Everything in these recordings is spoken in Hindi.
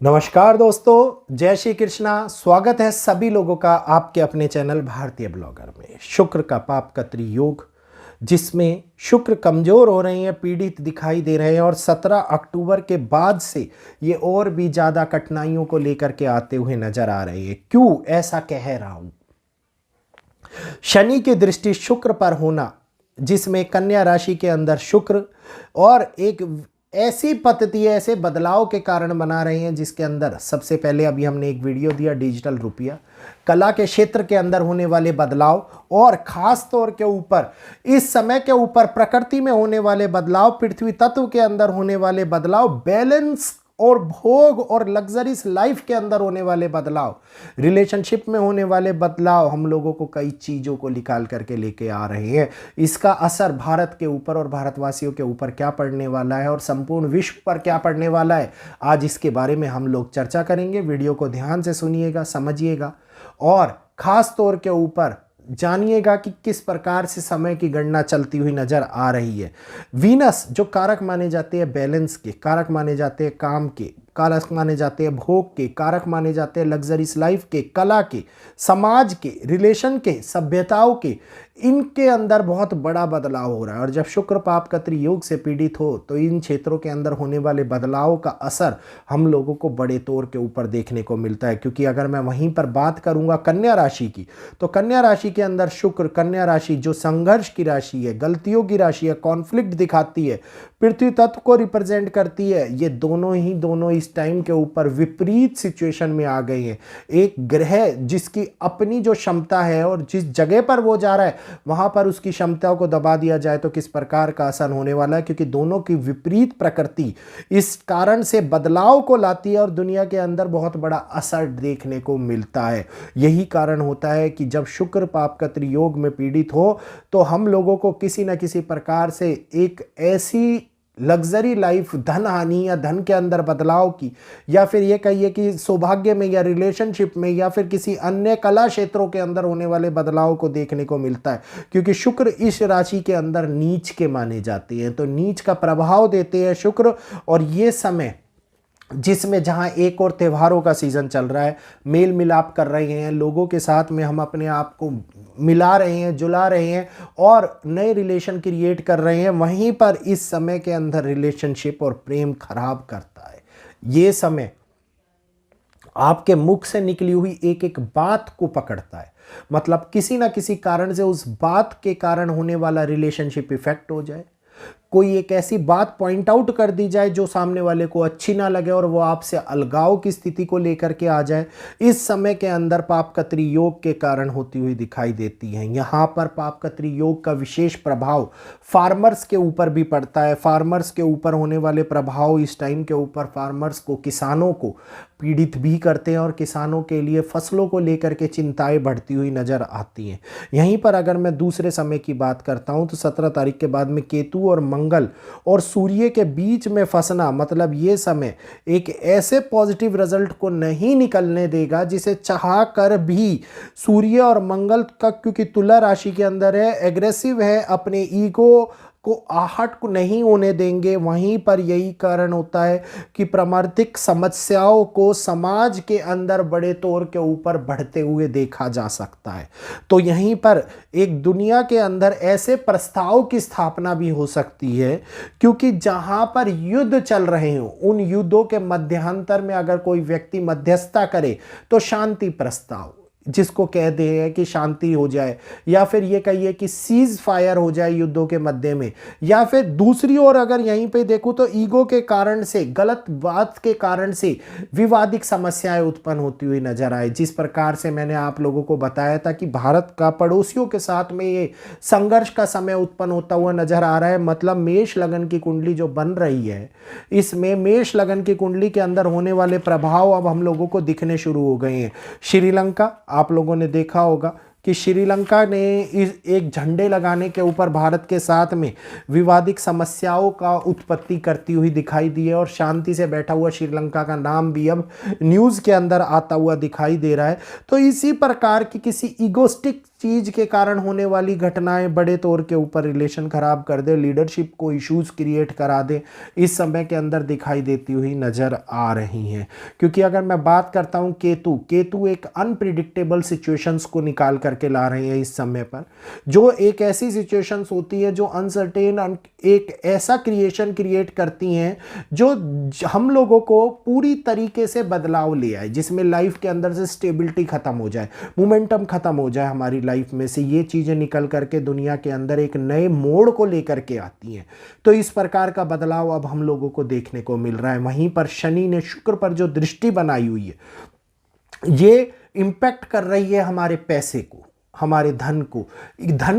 नमस्कार दोस्तों, जय श्री कृष्णा। स्वागत है सभी लोगों का आपके अपने चैनल भारतीय ब्लॉगर में। शुक्र का पाप का त्रियोग, जिसमें शुक्र कमजोर हो रहे हैं, पीड़ित दिखाई दे रहे हैं और 17 अक्टूबर के बाद से ये और भी ज़्यादा कठिनाइयों को लेकर के आते हुए नजर आ रहे हैं। क्यों ऐसा कह रहा हूं? शनि की दृष्टि शुक्र पर होना, जिसमें कन्या राशि के अंदर शुक्र और एक ऐसी पद्धति, ऐसे बदलाव के कारण बना रहे हैं जिसके अंदर सबसे पहले अभी हमने एक वीडियो दिया डिजिटल रुपया, कला के क्षेत्र के अंदर होने वाले बदलाव और खास तौर के ऊपर इस समय के ऊपर प्रकृति में होने वाले बदलाव, पृथ्वी तत्व के अंदर होने वाले बदलाव, बैलेंस और भोग और लग्जरीज लाइफ के अंदर होने वाले बदलाव, रिलेशनशिप में होने वाले बदलाव, हम लोगों को कई चीज़ों को निकाल करके लेके आ रहे हैं। इसका असर भारत के ऊपर और भारतवासियों के ऊपर क्या पड़ने वाला है और संपूर्ण विश्व पर क्या पड़ने वाला है, आज इसके बारे में हम लोग चर्चा करेंगे। वीडियो को ध्यान से सुनिएगा, समझिएगा और ख़ास तौर के ऊपर जानिएगा कि किस प्रकार से समय की गणना चलती हुई नजर आ रही है। वीनस जो कारक माने जाते हैं बैलेंस के, कारक माने जाते हैं काम के, कारक माने जाते हैं भोग के, कारक माने जाते हैं लग्जरीज लाइफ के, कला के, समाज के, रिलेशन के, सभ्यताओं के, इनके अंदर बहुत बड़ा बदलाव हो रहा है। और जब शुक्र पाप का त्रियोग से पीड़ित हो तो इन क्षेत्रों के अंदर होने वाले बदलाव का असर हम लोगों को बड़े तौर के ऊपर देखने को मिलता है। क्योंकि अगर मैं वहीं पर बात करूंगा कन्या राशि की, तो कन्या राशि के अंदर शुक्र, कन्या राशि जो संघर्ष की राशि है, गलतियों की राशि है, कॉन्फ्लिक्ट दिखाती है, पृथ्वी तत्व को रिप्रेजेंट करती है, ये दोनों इस टाइम के ऊपर विपरीत सिचुएशन में आ गए हैं। एक ग्रह जिसकी अपनी जो क्षमता है और जिस जगह पर वो जा रहा है वहां पर उसकी क्षमताओं को दबा दिया जाए तो किस प्रकार का असर होने वाला है, क्योंकि दोनों की विपरीत प्रकृति इस कारण से बदलाव को लाती है और दुनिया के अंदर बहुत बड़ा असर देखने को मिलता है। यही कारण होता है कि जब शुक्र पाप का त्रियोग में पीड़ित हो तो हम लोगों को किसी न किसी प्रकार से एक ऐसी लग्जरी लाइफ, धन हानि या धन के अंदर बदलाव की, या फिर ये कहिए कि सौभाग्य में या रिलेशनशिप में या फिर किसी अन्य कला क्षेत्रों के अंदर होने वाले बदलाव को देखने को मिलता है। क्योंकि शुक्र इस राशि के अंदर नीच के माने जाते हैं, तो नीच का प्रभाव देते हैं शुक्र। और ये समय जिसमें जहां एक और त्योहारों का सीज़न चल रहा है, मेल मिलाप कर रहे हैं, लोगों के साथ में हम अपने आप को मिला रहे हैं, जुला रहे हैं और नए रिलेशन क्रिएट कर रहे हैं, वहीं पर इस समय के अंदर रिलेशनशिप और प्रेम खराब करता है। ये समय आपके मुख से निकली हुई एक एक बात को पकड़ता है, मतलब किसी ना किसी कारण से उस बात के कारण होने वाला रिलेशनशिप इफेक्ट हो जाए, कोई एक ऐसी बात पॉइंट आउट कर दी जाए जो सामने वाले को अच्छी ना लगे और वो आपसे अलगाव की स्थिति को लेकर के आ जाए। इस समय के अंदर पाप का त्रियोग के कारण होती हुई दिखाई देती है। यहाँ पर पाप का त्रियोग का विशेष प्रभाव फार्मर्स के ऊपर भी पड़ता है। फार्मर्स के ऊपर होने वाले प्रभाव इस टाइम के ऊपर फार्मर्स को, किसानों को पीड़ित भी करते हैं और किसानों के लिए फसलों को लेकर के चिंताएं बढ़ती हुई नजर आती हैं। यहीं पर अगर मैं दूसरे समय की बात करता हूं तो 17 तारीख के बाद में केतु और मंगल और सूर्य के बीच में फंसना, मतलब ये समय एक ऐसे पॉजिटिव रिजल्ट को नहीं निकलने देगा जिसे चाह कर भी सूर्य और मंगल का, क्योंकि तुला राशि के अंदर है, एग्रेसिव है, अपने ईगो को आहट को नहीं होने देंगे। वहीं पर यही कारण होता है कि प्राकृतिक समस्याओं को समाज के अंदर बड़े तौर के ऊपर बढ़ते हुए देखा जा सकता है। तो यहीं पर एक दुनिया के अंदर ऐसे प्रस्ताव की स्थापना भी हो सकती है, क्योंकि जहां पर युद्ध चल रहे हो उन युद्धों के मध्यांतर में अगर कोई व्यक्ति मध्यस्थता करे तो शांति प्रस्ताव, जिसको कहते हैं कि शांति हो जाए, या फिर ये कहिए कि सीज फायर हो जाए युद्धों के मध्य में, या फिर दूसरी ओर अगर यहीं पे देखूं तो ईगो के कारण से, गलत बात के कारण से विवादिक समस्याएं उत्पन्न होती हुई नजर आए। जिस प्रकार से मैंने आप लोगों को बताया था कि भारत का पड़ोसियों के साथ में ये संघर्ष का समय उत्पन्न होता हुआ नजर आ रहा है। मतलब मेष लगन की कुंडली जो बन रही है, इसमें मेष लगन की कुंडली के अंदर होने वाले प्रभाव अब हम लोगों को दिखने शुरू हो गए हैं। श्रीलंका, आप लोगों ने देखा होगा कि श्रीलंका ने एक झंडे लगाने के ऊपर भारत के साथ में विवादित समस्याओं का उत्पत्ति करती हुई दिखाई दी है और शांति से बैठा हुआ श्रीलंका का नाम भी अब न्यूज़ के अंदर आता हुआ दिखाई दे रहा है। तो इसी प्रकार की किसी ईगोस्टिक चीज के कारण होने वाली घटनाएं बड़े तौर के ऊपर रिलेशन खराब कर दे, लीडरशिप को इश्यूज क्रिएट करा दे, इस समय के अंदर दिखाई देती हुई नजर आ रही हैं। क्योंकि अगर मैं बात करता हूं केतु एक अनप्रिडिक्टेबल सिचुएशंस को निकाल करके ला रहे हैं इस समय पर, जो एक ऐसी सिचुएशंस होती है जो अनसर्टेन, एक ऐसा क्रिएट करती हैं जो हम लोगों को पूरी तरीके से बदलाव ले आए, जिसमें लाइफ के अंदर से स्टेबिलिटी खत्म हो जाए, मोमेंटम खत्म हो जाए, हमारी लाइफ में से ये चीजें निकल करके दुनिया के अंदर एक नए मोड़ को लेकर के आती हैं। तो इस प्रकार का बदलाव अब हम लोगों को देखने को मिल रहा है। वहीं पर शनि ने शुक्र पर जो दृष्टि बनाई हुई है ये इंपैक्ट कर रही है हमारे पैसे को, हमारे धन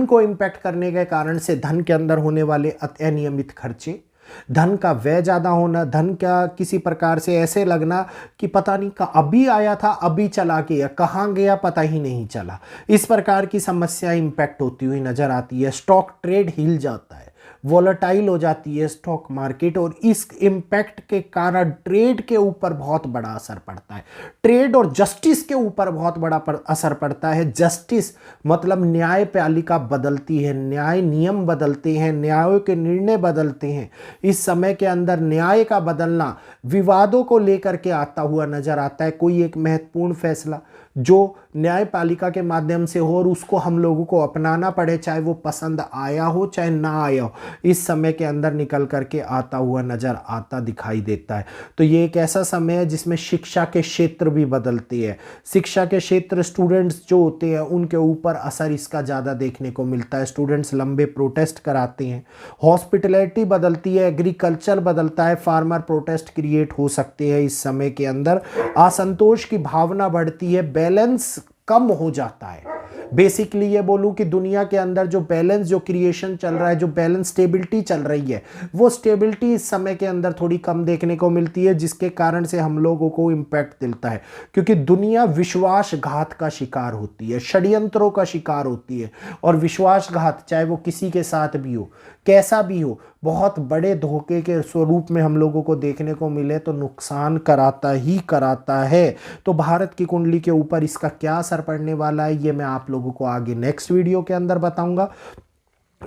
को इंपैक्ट करने के कारण से धन के अंदर होने वाले अनियमित खर्चे, धन का व्यय ज़्यादा होना, धन का किसी प्रकार से ऐसे लगना कि पता नहीं अभी आया था अभी चला गया, कहाँ गया पता ही नहीं चला, इस प्रकार की समस्या इंपैक्ट होती हुई नजर आती है। स्टॉक ट्रेड हिल जाता है, वॉलेटाइल हो जाती है स्टॉक मार्केट और इस इम्पैक्ट के कारण ट्रेड के ऊपर बहुत बड़ा असर पड़ता है, ट्रेड और जस्टिस के ऊपर बहुत बड़ा असर पड़ता है। जस्टिस मतलब न्यायपालिका बदलती है, न्याय नियम बदलते हैं, न्यायों के निर्णय बदलते हैं। इस समय के अंदर न्याय का बदलना विवादों को लेकर के आता हुआ नजर आता है। कोई एक महत्वपूर्ण फैसला जो न्यायपालिका के माध्यम से हो और उसको हम लोगों को अपनाना पड़े, चाहे वो पसंद आया हो चाहे ना आया हो, इस समय के अंदर निकल करके आता हुआ नजर आता दिखाई देता है। तो ये एक ऐसा समय है जिसमें शिक्षा के क्षेत्र भी बदलते हैं। शिक्षा के क्षेत्र, स्टूडेंट्स जो होते हैं उनके ऊपर असर इसका ज़्यादा देखने को मिलता है। स्टूडेंट्स लंबे प्रोटेस्ट कराते हैं, हॉस्पिटैलिटी बदलती है, एग्रीकल्चर बदलता है, फार्मर प्रोटेस्ट क्रिएट हो सकते हैं। इस समय के अंदर असंतोष की भावना बढ़ती है, बैलेंस कम हो जाता है। बेसिकली ये बोलूं कि दुनिया के अंदर जो बैलेंस, जो क्रिएशन चल रहा है, जो बैलेंस स्टेबिलिटी चल रही है, वो स्टेबिलिटी इस समय के अंदर थोड़ी कम देखने को मिलती है, जिसके कारण से हम लोगों को इम्पैक्ट मिलता है। क्योंकि दुनिया विश्वासघात का शिकार होती है, षड्यंत्रों का शिकार होती है, और विश्वासघात चाहे वो किसी के साथ भी हो, कैसा भी हो, बहुत बड़े धोखे के स्वरूप में हम लोगों को देखने को मिले तो नुकसान कराता ही कराता है। तो भारत की कुंडली के ऊपर इसका क्या असर पड़ने वाला है ये मैं आप लोगों को आगे नेक्स्ट वीडियो के अंदर बताऊंगा।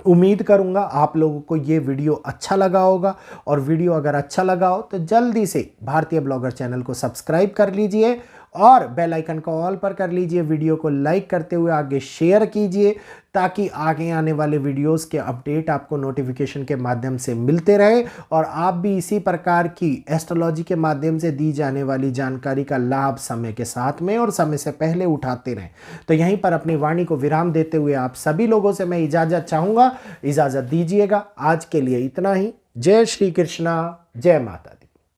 उम्मीद करूंगा आप लोगों को ये वीडियो अच्छा लगा होगा, और वीडियो अगर अच्छा लगा हो तो जल्दी से भारतीय ब्लॉगर चैनल को सब्सक्राइब कर लीजिए और बेल आइकन को ऑल पर कर लीजिए। वीडियो को लाइक करते हुए आगे शेयर कीजिए ताकि आगे आने वाले वीडियोस के अपडेट आपको नोटिफिकेशन के माध्यम से मिलते रहे और आप भी इसी प्रकार की एस्ट्रोलॉजी के माध्यम से दी जाने वाली जानकारी का लाभ समय के साथ में और समय से पहले उठाते रहें। तो यहीं पर अपनी वाणी को विराम देते हुए आप सभी लोगों से मैं इजाज़त चाहूँगा, इजाज़त दीजिएगा। आज के लिए इतना ही। जय श्री कृष्णा, जय माता दी।